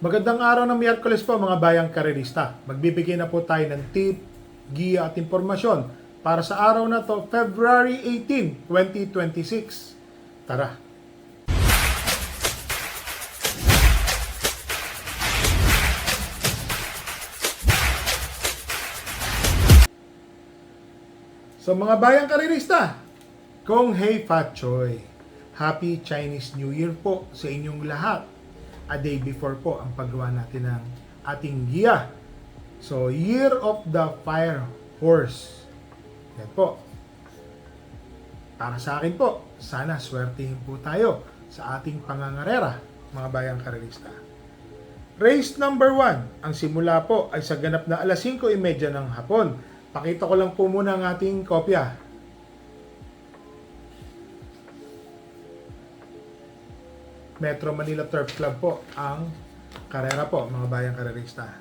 Magandang araw ng Miyerkules po mga bayang karerista. Magbibigay na po tayo ng tip, giya at impormasyon para sa araw na to, February 18, 2026. Tara! So mga bayang karerista, Kong Hei Fat Choi. Happy Chinese New Year po sa inyong lahat. A day before po ang paggawa natin ng ating giya. So, Year of the Fire Horse. Yan po. Para sa akin po, sana swertihin po tayo sa ating pangangarera, mga bayang karerista. Race number 1. Ang simula po ay sa ganap na alas 5:30 ng hapon. Pakita ko lang po muna ang ating kopya. Metro Manila Turf Club po ang karera po, mga bayang karerista.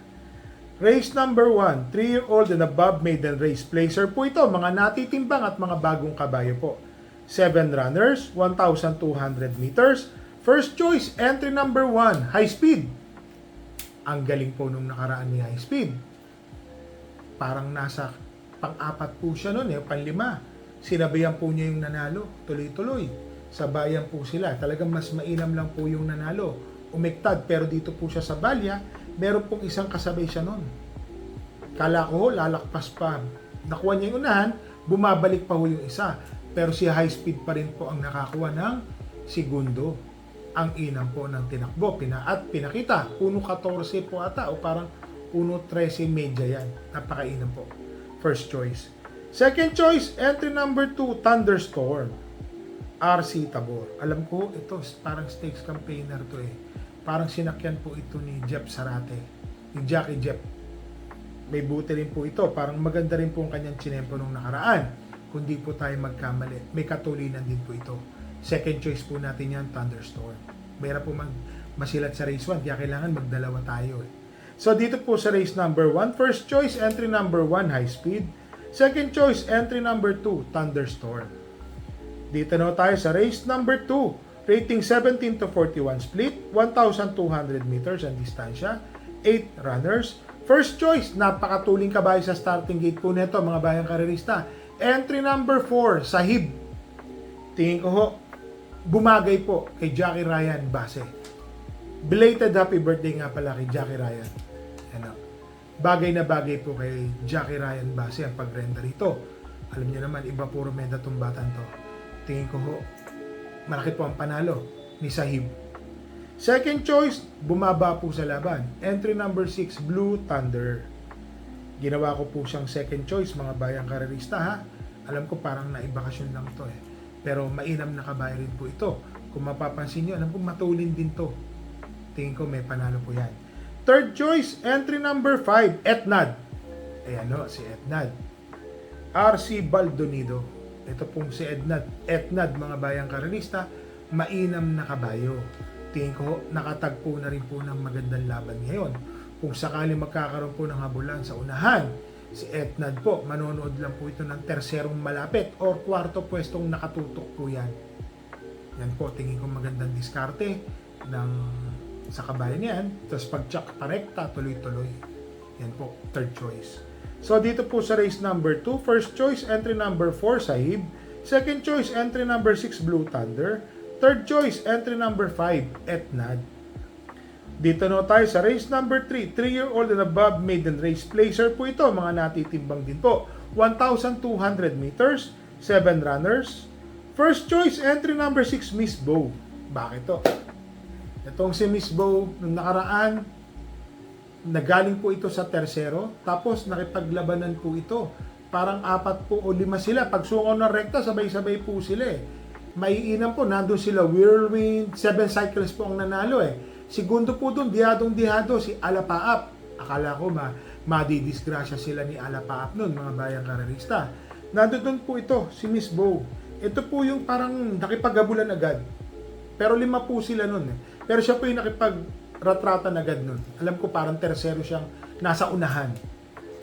Race number 1, 3-year-old and above maiden race. Placer po ito, mga natitimbang at mga bagong kabayo po. 7 runners, 1,200 meters. First choice, entry number 1, high speed. Ang galing po nung nakaraan ni high speed. Parang nasa pang-apat po siya noon, pang-5. Sinabayan po niya yung nanalo, tuloy-tuloy. Sa bayan po sila. Talagang mas mainam lang po yung nanalo. Umiktad, pero dito po siya sa balya, meron pong isang kasabay siya nun. Kala ko, lalakpas pa. Nakuha niya yung unahan, bumabalik pa ho yung isa. Pero si high speed pa rin po ang nakakuha ng segundo. Ang inam po ng tinakbo. At pinakita, 1.14 po ata, o parang 1.13 medya yan. Napakainam po. First choice. Second choice, entry number 2, Thunderstorm. RC Tabor. Alam ko, ito parang stakes campaigner to eh. Parang sinakyan po ito ni Jeff Sarate. Ni Jackie Jeff. May buti rin po ito. Parang maganda rin po ang kanyang tsinempo nung nakaraan. Kung di po tayo magkamali. May katulinan din po ito. Second choice po natin yan, Thunderstorm. Mayroon po masilat sa race 1. Kaya kailangan magdalawa tayo eh. So dito po sa race number 1, first choice, entry number 1, high speed. Second choice, entry number 2, Thunderstorm. Dito na tayo sa race number 2. Rating 17 to 41 split. 1,200 meters ang distansya. 8 runners. First choice, napakatuling kabayo sa starting gate po nito, mga bayang karerista. Entry number 4, Sahib. Tingin ko ho, bumagay po kay Jackie Ryan Base. Belated happy birthday nga pala kay Jackie Ryan. Ano, bagay na bagay po kay Jackie Ryan Base ang pagrenda rito. Alam niyo naman, iba puro meda tong batan to. Tingin ko ho, malaki po ang panalo ni Sahib. Second choice, bumaba po sa laban. Entry number 6, Blue Thunder. Ginawa ko po siyang second choice, mga bayang karerista ha. Alam ko parang naibakasyon lang to eh. Pero mainam na kabayo rin po ito. Kung mapapansin nyo, alam ko matulin din to. Tingin ko may panalo po yan. Third choice, entry number 5, Etnad. Ayan o, si Etnad. RC Baldonido. Ito pong si Etnad, mga bayang karerista, mainam na kabayo. Tingin ko, nakatagpo na rin po ng magandang laban ngayon. Kung sakali magkakaroon po ng habulan sa unahan, si Etnad po, manonood lang po ito ng terserong malapit or kwarto pwestong nakatutok po yan. Yan po, tingin ko magandang diskarte sa kabayo niyan. Tapos pag-check parekta, tuloy-tuloy. Yan po, third choice. So dito po sa race number 2, first choice, entry number 4, Sahib. Second choice, entry number 6, Blue Thunder. Third choice, entry number 5, Etnad. Dito na tayo sa race number 3, 3-year-old and above maiden race. Placer po ito, mga natitimbang din po. 1,200 meters, 7 runners. First choice, entry number 6, Miss Bow. Bakit to? Itong si Miss Bow, nung nakaraan, nagaling po ito sa tersero, tapos nakipaglabanan po ito. Parang 4 po o 5 sila. Pag sungaw ng rekta, sabay-sabay po sila eh. Maiinam po, nandun sila Whirlwind, 7 cycles po ang nanalo eh. Segundo po doon, dihadong-dihado, si Alapaap. Akala ko madidisgrasya sila ni Alapaap noon, mga bayang karerista. Nandun po ito, si Miss Bow. Ito po yung parang nakipaghabulan agad. Pero 5 po sila noon eh. Pero siya po yung ratratan agad nun. Alam ko parang tersero siyang nasa unahan.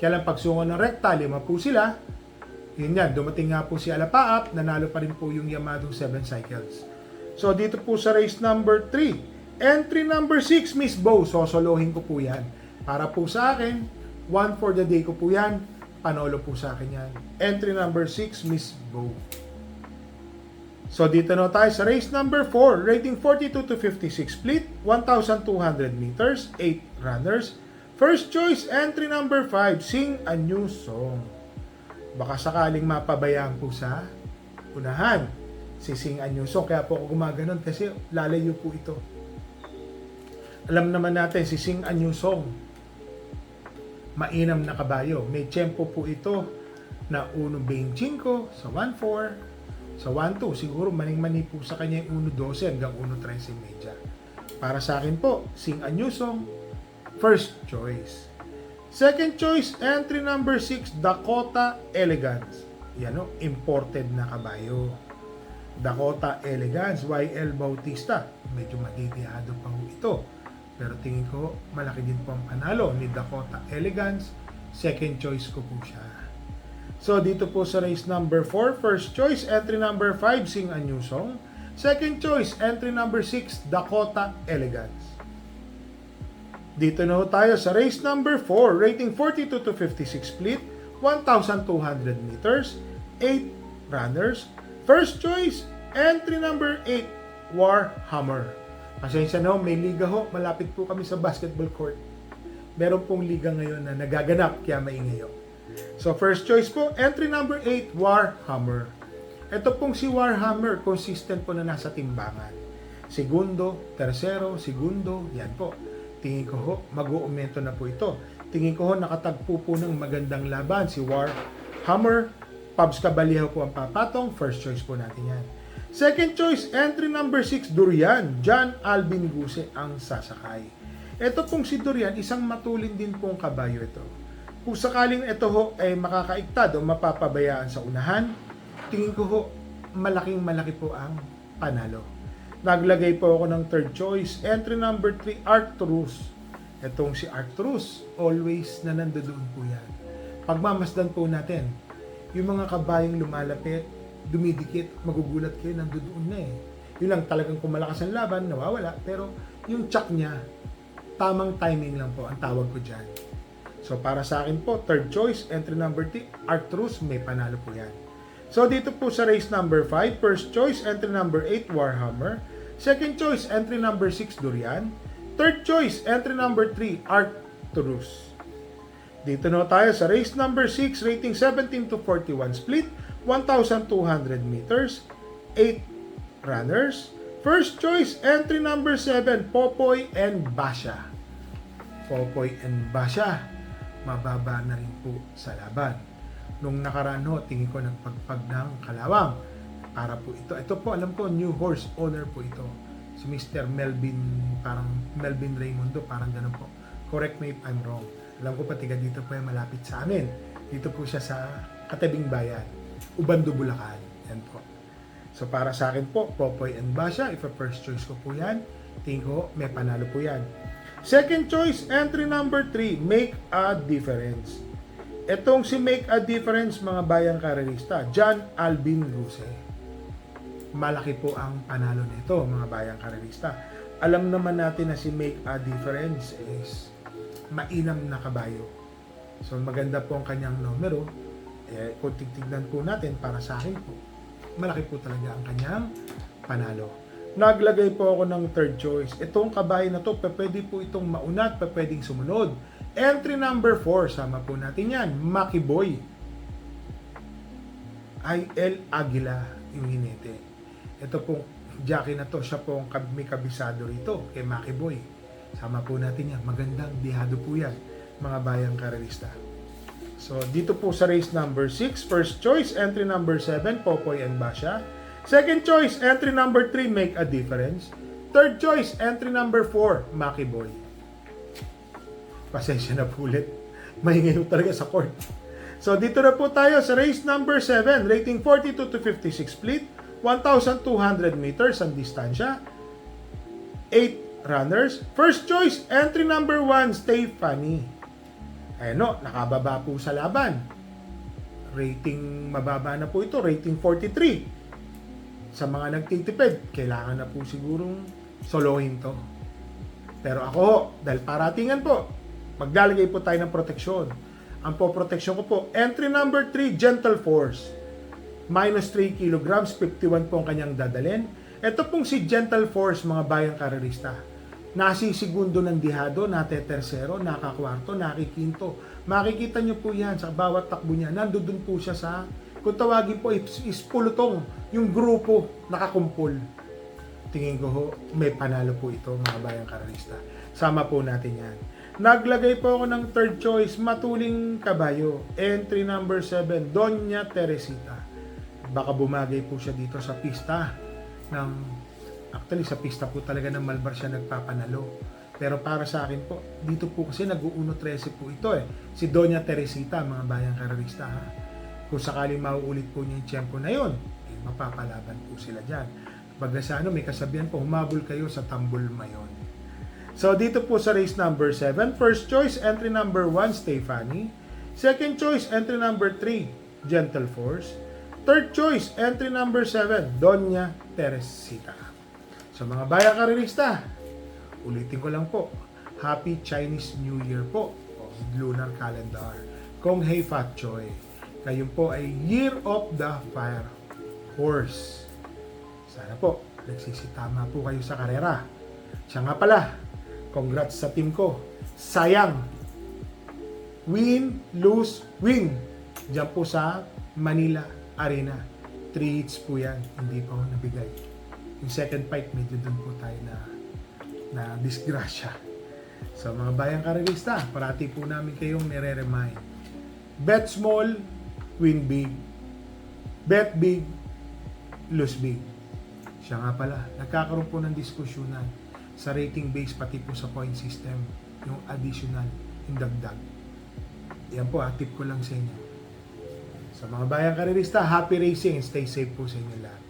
Kaya lang pagsungo ng rekta, 5 po sila. Yun yan, dumating nga po si Alapaap, nanalo pa rin po yung Yamato 7 cycles. So dito po sa race number 3, Entry number 6, Miss Bo. Sosolohin ko po yan. Para po sa akin, 1 for the day ko po yan. Panolo po sa akin yan. Entry number 6, Miss Bo. So dito na tayo sa race number 4, rating 42 to 56 split, 1,200 meters, 8 runners. First choice, entry number 5, Sing a New Song. Baka sakaling mapabayaan po sa unahan si Sing a New Song. Kaya po ako gumaganon kasi lalayo po ito. Alam naman natin si Sing a New Song, mainam na kabayo. May tempo po ito na 1.25 sa 1.4. Sa 1-2, siguro maning-mani po sa kanya yung 1-12 hanggang 1-13 medya. Para sa akin po, Sing a New Song, first choice. Second choice, entry number 6, Dakota Elegance. Yan o, imported na kabayo. Dakota Elegance, YL Bautista. Medyo madidihado pa po ito. Pero tingin ko, malaki din po ang panalo ni Dakota Elegance. Second choice ko po siya. So, dito po sa race number 4, first choice, entry number 5, Sing a New Song. Second choice, entry number 6, Dakota Elegance. Dito na tayo sa race number 4, rating 42 to 56 split, 1,200 meters, 8 runners. First choice, entry number 8, Warhammer. Pasensya na ho, may liga ho, malapit po kami sa basketball court. Meron pong liga ngayon na nagaganap, kaya maingay ho. So, first choice po, entry number 8, Warhammer. Ito pong si Warhammer, consistent po na nasa timbangan. Segundo, tersero, segundo, yan po. Tingin ko ho, mag-uumento na po ito. Tingin ko ho, nakatagpo po ng magandang laban si Warhammer. Pabs Caballero po ang papatong, first choice po natin yan. Second choice, entry number 6, Durian. John Alvin Guse ang sasakay. Ito pong si Durian, isang matulin din pong kabayo ito. Kung sakaling ito ho ay makakaiktad o mapapabayaan sa unahan, tingin ko ho, malaking-malaki po ang panalo. Naglagay po ako ng third choice, entry number 3, Arcturus. Itong si Arcturus, always na nandoon po yan. Pagmamasdan po natin, yung mga kabayong lumalapit, dumidikit, magugulat kayo, nandoon na eh. Yun lang talagang kung malakas ang laban, nawawala. Pero yung check niya, tamang timing lang po ang tawag ko dyan. So, para sa akin po, third choice, entry number 3, Arcturus, may panalo po yan. So, dito po sa race number 5, first choice, entry number 8, Warhammer. Second choice, entry number 6, Durian. Third choice, entry number 3, Arcturus. Dito na tayo sa race number 6, rating 17 to 41 split, 1,200 meters, 8 runners. First choice, entry number 7, Popoy and Basha. Popoy and Basha, mababa na rin po sa laban. Nung nakaraan ho, tingin ko nagpagpag ng kalawang. Para po ito. Ito po, alam ko, new horse owner po ito. Si Mr. Melvin, parang Melvin Raimundo, parang ganun po. Correct me if I'm wrong. Alam ko pati dito po yung malapit sa amin. Dito po siya sa katabing bayan. Ubando, Bulacan. Yan po. So para sa akin po, Popoy and Basha, if a first choice ko po yan, tingin ko may panalo po yan. Second choice, entry number 3, Make a Difference. Itong si Make a Difference, mga bayang karerista, John Alvin Guse. Malaki po ang panalo nito, mga bayang karerista. Alam naman natin na si Make a Difference is mainam na kabayo. So maganda po ang kanyang numero. Kung tignan po natin, para sa akin po, malaki po talaga ang kanyang panalo. Naglagay po ako ng third choice. Itong kabayo na to, pwede po itong mauna at pwedeng sumunod. Entry number 4, sama po natin yan, Makiboy. IL Aguila yung hinete. Ito pong jockey na to, siya pong may kabisado rito kay Makiboy. Sama po natin yan. Magandang dihado po yan, mga bayang karerista. So, dito po sa race number 6, first choice, entry number 7, Popoy and Basha. Second choice, entry number 3, Make a Difference. Third choice, entry number 4, Makiboy. Pasensya na po ulit. Maingay talaga sa court. So, dito na po tayo sa race number 7, rating 42 to 56 split, 1,200 meters ang distansya, 8 runners. First choice, entry number 1, Stay Funny. Ayan o, nakababa po sa laban. Rating mababa na po ito, rating 43. Sa mga nagtitipid, kailangan na po sigurong solohin to. Pero ako, dahil paratingan po, maglalagay po tayo ng proteksyon. Ang po proteksyon ko po, entry number 3, Gentle Force. Minus 3 kilograms, 51 po ang kanyang dadalhin. Ito pong si Gentle Force, mga bayang karerista. Nasisigundo ng dihado, natetersero, nakakwarto, nakikinto. Makikita nyo po yan sa bawat takbo niya. Nandun po siya sa, kung tawagin po, is pulutong, yung grupo nakakumpul. Tingin ko ho, may panalo po ito, mga bayang karerista. Sama po natin yan. Naglagay po ako ng third choice, Matuling Kabayo. Entry number 7, Doña Teresita. Baka bumagay po siya dito sa pista actually sa pista po talaga ng Malbar siya nagpapanalo. Pero para sa akin po, dito po kasi nag-1-13 po ito Si Doña Teresita, mga bayang karerista. Kung sakaling mauulit po niya yung tiyempo na yun, mapapalaban po sila dyan. Pag sa may kasabihan po, humabol kayo sa tambol mayon. So, dito po sa race number 7, first choice, entry number 1, Stephanie. Second choice, entry number 3, Gentle Force. Third choice, entry number 7, Doña Teresita. So, mga bayang karerista, ulitin ko lang po, Happy Chinese New Year po, o lunar calendar. Kong Hei Fat Choi. Kayo po ay Year of the Fire Horse. Sana po, nagsisitama po kayo sa karera. Siya nga pala, congrats sa team ko. Sayang. Win, lose, win. Diyan po sa Manila Arena. 3 hits po yan. Hindi pa ako nabigay. Yung second fight, medyo doon po tayo na disgrasya. So mga bayang karerista, parati po namin kayong nire-remind. Bet small, win big. Bet big, lose big. Siya nga pala, nagkakaroon po ng diskusyonan sa rating base pati po sa point system, yung additional, yung dagdag. Yan po, tip ko lang sa inyo. Sa mga bayang karerista, happy racing and stay safe po sa inyo lahat.